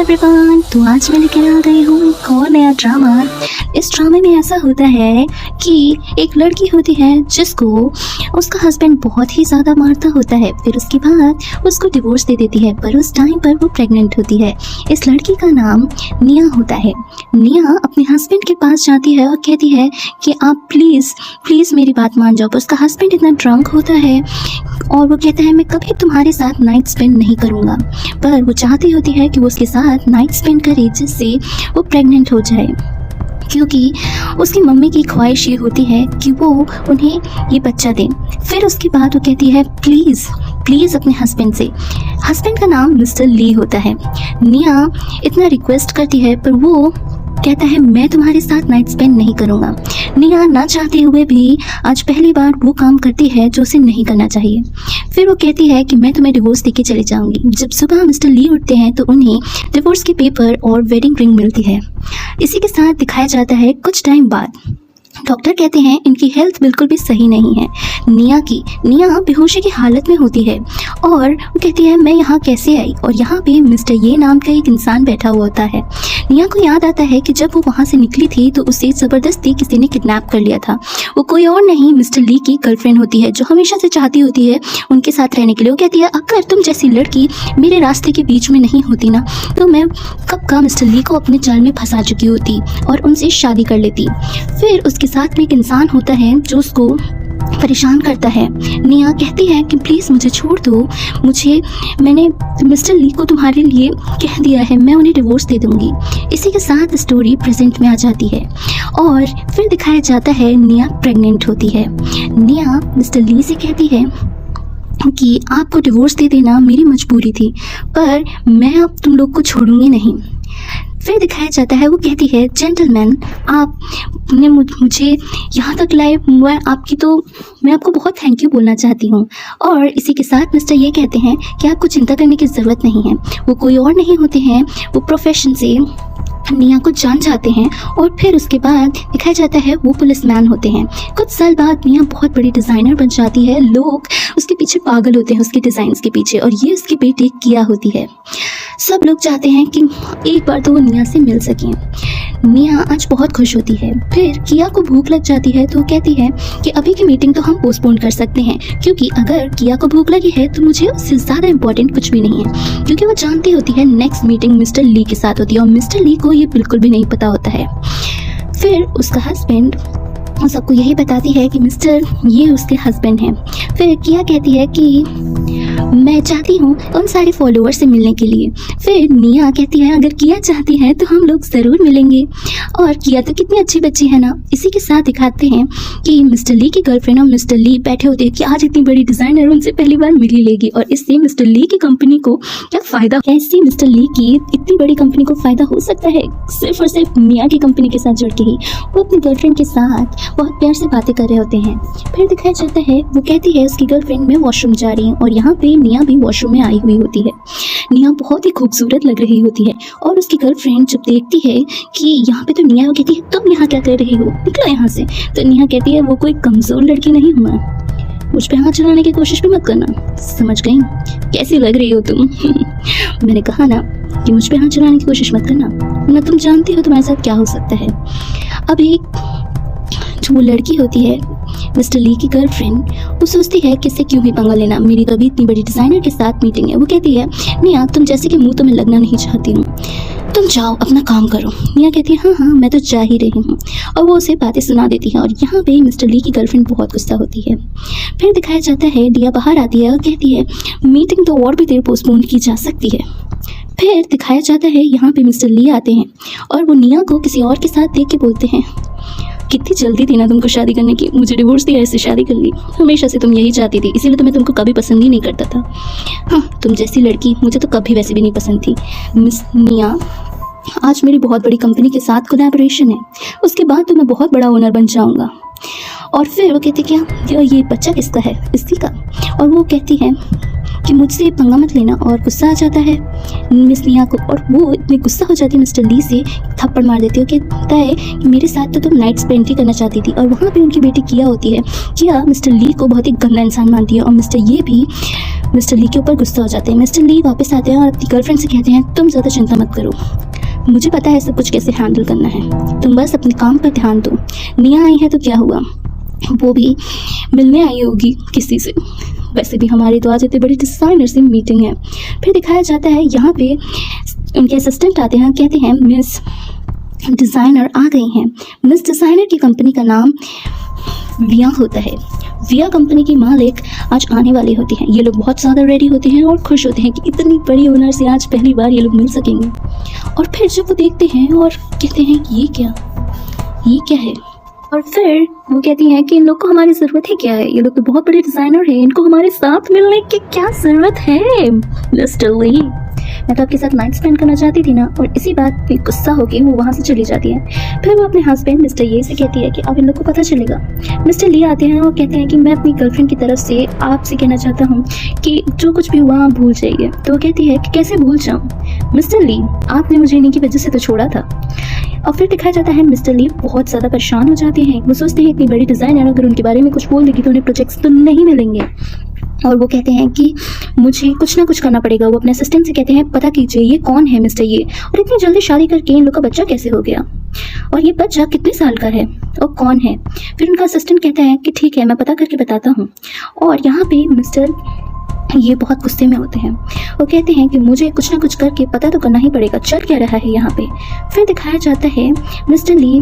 Everyone, तो आज मैं लेकर आ गई हूँ एक और नया ड्रामा। इस ड्रामे में ऐसा होता है कि एक लड़की होती है जिसको उसका हस्बैंड बहुत ही ज़्यादा मारता होता है। फिर उसके बाद उसको डिवोर्स दे देती है, पर उस टाइम पर वो प्रेग्नेंट होती है। इस लड़की का नाम निया होता है। निया अपने हस्बैंड के पास जाती है और कहती है कि आप प्लीज़ मेरी बात मान जाओ। पर उसका हस्बैंड इतना ड्रंक होता है और वो कहता है मैं कभी तुम्हारे साथ नाइट स्पेंड नहीं करूँगा। पर वो चाहती होती है कि वो उसके साथ नाइट स्पेंड करे जिससे वो प्रेग्नेंट हो जाए, क्योंकि उसकी मम्मी की ख्वाहिश ये होती है कि वो उन्हें ये बच्चा दें। फिर उसके बाद वो कहती है प्लीज़ अपने हस्बैंड से। हस्बैंड का नाम मिस्टर ली होता है। निया इतना रिक्वेस्ट करती है पर वो कहता है मैं तुम्हारे साथ नाइट स्पेंड नहीं करूँगा। निया ना चाहते हुए भी आज पहली बार वो काम करती है जो उसे नहीं करना चाहिए। फिर वो कहती है कि मैं तुम्हें डिवोर्स देके चली जाऊंगी। जब सुबह मिस्टर ली उठते हैं तो उन्हें डिवोर्स के पेपर और वेडिंग रिंग मिलती है। इसी के साथ दिखाया जाता है कुछ टाइम बाद डॉक्टर कहते हैं इनकी हेल्थ बिल्कुल भी सही नहीं है। निया बेहोशी की हालत में होती है और वो कहती है मैं यहाँ कैसे आई, और यहाँ पे मिस्टर ये नाम का एक इंसान बैठा हुआ होता है। निया को याद आता है कि जब वो वहाँ से निकली थी तो उसे ज़बरदस्ती किसी ने किडनैप कर लिया था। वो कोई और नहीं मिस्टर ली की गर्लफ्रेंड होती है जो हमेशा से चाहती होती है उनके साथ रहने के लिए। वो कहती है अगर तुम जैसी लड़की मेरे रास्ते के बीच में नहीं होती ना तो मैं कब का मिस्टर ली को अपने जाल में फंसा चुकी होती और उनसे शादी कर लेती। फिर उसके साथ में एक इंसान होता है जो उसको परेशान करता है। निया कहती है कि प्लीज़ मुझे छोड़ दो, मैंने मिस्टर ली को तुम्हारे लिए कह दिया है, मैं उन्हें डिवोर्स दे दूंगी। इसी के साथ स्टोरी प्रेजेंट में आ जाती है और फिर दिखाया जाता है निया प्रेग्नेंट होती है। निया मिस्टर ली से कहती है कि आपको डिवोर्स दे देना मेरी मजबूरी थी, पर मैं अब तुम लोग को छोड़ूंगी नहीं। फिर दिखाया जाता है वो कहती है जेंटलमैन आपने मुझे यहाँ तक लाए, मैं आपको बहुत थैंक यू बोलना चाहती हूँ। और इसी के साथ मिस्टर ये कहते हैं कि आपको चिंता करने की ज़रूरत नहीं है। वो कोई और नहीं होते हैं, वो प्रोफेशन से निया को जान जाते हैं। और फिर उसके बाद दिखाया जाता है वो पुलिसमैन होते हैं। कुछ साल बाद निया बहुत बड़ी डिज़ाइनर बन जाती है। लोग उसके पीछे पागल होते हैं, उसके डिज़ाइंस के पीछे, और ये उसकी बेटी किया होती है। सब लोग चाहते हैं कि एक बार तो वो निया से मिल सकें। निया आज बहुत खुश होती है। फिर किया को भूख लग जाती है तो कहती है कि अभी की मीटिंग तो हम पोस्टपोन कर सकते हैं, क्योंकि अगर किया को भूख लगी है तो मुझे उससे ज़्यादा इम्पोर्टेंट कुछ भी नहीं है। क्योंकि वो जानती होती है नेक्स्ट मीटिंग मिस्टर ली के साथ होती है और मिस्टर ली को ये बिल्कुल भी नहीं पता होता है। फिर उसका हस्बैंड सबको यही बताती है कि मिस्टर ये उसके हस्बैंड हैं। फिर किया कहती है कि मैं चाहती हूँ उन सारे फॉलोअर्स से मिलने के लिए। फिर निया कहती है अगर किया चाहती है तो हम लोग ज़रूर मिलेंगे, और किया तो कितनी अच्छी बच्ची है ना। इसी के साथ दिखाते हैं कि मिस्टर ली की गर्लफ्रेंड और मिस्टर ली बैठे होते हैं कि आज इतनी बड़ी डिज़ाइनर उनसे पहली बार मिल ही लेगी, और इससे मिस्टर ली की कंपनी को क्या फ़ायदा, कैसे मिस्टर ली की इतनी बड़ी कंपनी को फ़ायदा हो सकता है सिर्फ और सिर्फ निया की कंपनी के साथ जुड़ के ही। वो अपनी गर्लफ्रेंड के साथ बहुत प्यार से बातें कर रहे होते हैं। फिर दिखाया जाता है वो कहती है उसकी गर्लफ्रेंड मैं वॉशरूम जा रही हूँ, और यहाँ पे निया भी वॉशरूम में आई हुई होती है। निया बहुत ही खूबसूरत लग रही होती है और उसकी गर्लफ्रेंड जब देखती है कि यहाँ पे तो निया, वो कहती है तुम यहाँ क्या कर रही हो, निकलो यहाँ से। तो निया कहती है वो कोई कमज़ोर लड़की नहीं हूँ मैं, मुझ पे हाथ चलाने की कोशिश भी मत करना, समझ गई, कैसी लग रही हो तुम। मैंने कहा ना कि मुझ पे हाथ चलाने की कोशिश मत करना, ना तुम जानती हो तुम्हारे साथ क्या हो सकता है। अभी जो वो लड़की होती है मिस्टर ली की गर्लफ्रेंड, वो सोचती है कि इससे क्यों ही पंगा लेना, मेरी तो अभी इतनी बड़ी डिज़ाइनर के साथ मीटिंग है। वो कहती है निया तुम जैसे कि मुंह तो मैं लगना नहीं चाहती हूँ, तुम जाओ अपना काम करो। निया कहती है हाँ मैं तो जा ही रही हूँ, और वो उसे बातें सुना देती है। और यहाँ पे मिस्टर ली की गर्लफ्रेंड बहुत गुस्सा होती है। फिर दिखाया जाता है निया बाहर आती है और कहती है मीटिंग तो और भी देर पोस्टपोन की जा सकती है। फिर दिखाया जाता है यहाँ पे मिस्टर ली आते हैं और वो निया को किसी और के साथ देख के बोलते हैं कितनी जल्दी थी ना तुमको शादी करने की, मुझे डिवोर्स दिया ऐसे शादी कर ली, हमेशा से तुम यही चाहती थी, इसीलिए तो मैं तुमको कभी पसंद ही नहीं करता था। हाँ तुम जैसी लड़की मुझे तो कभी वैसे भी नहीं पसंद थी। मिस निया आज मेरी बहुत बड़ी कंपनी के साथ कोलैबोरेशन है, उसके बाद तो मैं बहुत बड़ा ओनर बन जाऊँगा। और फिर वो कहती क्या ये बच्चा किसका है, इसी का। और वो कहती है कि मुझसे पंगा मत लेना, और गुस्सा आ जाता है मिस लिया को, और वो इतनी गुस्सा हो जाती है मिस्टर ली से, थप्पड़ मार देती है। कहता है कि मेरे साथ तो तुम नाइट स्पेंड ही करना चाहती थी। और वहाँ पे उनकी बेटी किया होती है, किया मिस्टर ली को बहुत ही गंदा इंसान मानती है, और मिस्टर ये भी मिस्टर ली के ऊपर गुस्सा हो जाते हैं। मिस्टर ली वापस आते हैं और अपनी गर्लफ्रेंड से कहते हैं तुम ज़्यादा चिंता मत करो, मुझे पता है सब कुछ कैसे हैंडल करना है, तुम बस अपने काम पर ध्यान दो। निया आई है तो क्या हुआ, वो भी मिलने आई होगी किसी से, वैसे भी हमारी तो आज इतनी बड़ी डिज़ाइनर से मीटिंग है। फिर दिखाया जाता है यहाँ पे उनके असिस्टेंट आते हैं, कहते हैं मिस डिज़ाइनर आ गई हैं। मिस डिज़ाइनर की कंपनी का नाम विया होता है। विया कंपनी की मालिक आज आने वाली होती हैं। ये लोग बहुत ज़्यादा रेडी होते हैं और खुश होते हैं कि इतनी बड़ी ओनर से आज पहली बार ये लोग मिल सकेंगे। और फिर जब वो देखते हैं और कहते हैं कि ये क्या है, और फिर वो कहती हैं कि इन लोग को हमारी ज़रूरत ही क्या है, ये लोग तो बहुत बड़े डिज़ाइनर हैं, इनको हमारे साथ मिलने की क्या ज़रूरत है मिस्टर ली, मैं तो आपके साथ नाइट स्पेंड करना चाहती थी ना। और इसी बात पे गुस्सा होकर वो वहाँ से चली जाती है। फिर वो अपने हस्बैंड मिस्टर ये से कहती है कि अब इन लोग को पता चलेगा। मिस्टर ली आते हैं और कहते हैं कि मैं अपनी गर्लफ्रेंड की तरफ से आपसे कहना चाहता हूँ कि जो कुछ भी हुआ आप भूल जाइए। तो वो कहती है कि कैसे भूल जाऊँ मिस्टर ली, आपने मुझे इन्हीं की वजह से तो छोड़ा था। और फिर दिखाया जाता है मिस्टर ली बहुत ज़्यादा परेशान हो जाते हैं। वो सोचते हैं इतनी बड़ी डिज़ाइनर अगर उनके बारे में कुछ बोल देगी तो उन्हें प्रोजेक्ट्स तो नहीं मिलेंगे। और वो कहते हैं कि मुझे कुछ ना कुछ करना पड़ेगा। वो अपने असिस्टेंट से कहते हैं पता कीजिए ये कौन है मिस्टर ये, और इतनी जल्दी शादी करके इन लोग का बच्चा कैसे हो गया, और ये बच्चा कितने साल का है और कौन है। फिर उनका असिस्टेंट कहता है कि ठीक है मैं पता करके बताता हूँ। और यहाँ पे मिस्टर ये बहुत गुस्से में होते हैं। वो कहते हैं कि मुझे कुछ ना कुछ करके पता तो करना ही पड़ेगा, चल क्या रहा है यहाँ पे। फिर दिखाया जाता है मिस्टर ली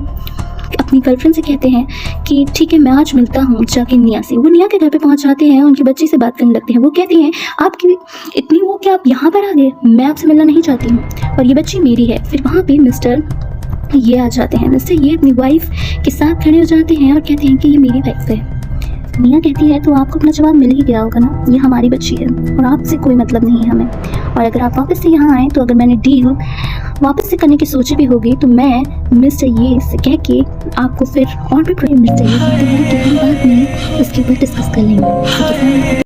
अपनी गर्लफ्रेंड से कहते हैं कि ठीक है मैं आज मिलता हूँ जाके निया से। वो निया के घर पे पहुँच जाते हैं, उनकी बच्ची से बात करने लगते हैं। वो कहती हैं आपकी इतनी वो कि आप यहाँ पर आ गए, मैं आपसे मिलना नहीं चाहती हूँ और ये बच्ची मेरी है। फिर वहाँ पे मिस्टर ये आ जाते हैं। मिस्टर ये अपनी वाइफ के साथ खड़े हो जाते हैं और कहते हैं कि ये मेरी वाइफ है। निया कहती है तो आपको अपना जवाब मिल ही गया होगा ना, ये हमारी बच्ची है और आपसे कोई मतलब नहीं है हमें, और अगर आप वापस से यहाँ आए तो अगर मैंने डील वापस से करने की सोची भी होगी तो मैं मिस्टर ये से कह के आपको फिर और भी मिस्टर ये बाद में इसके ऊपर डिस्कस कर लेंगे।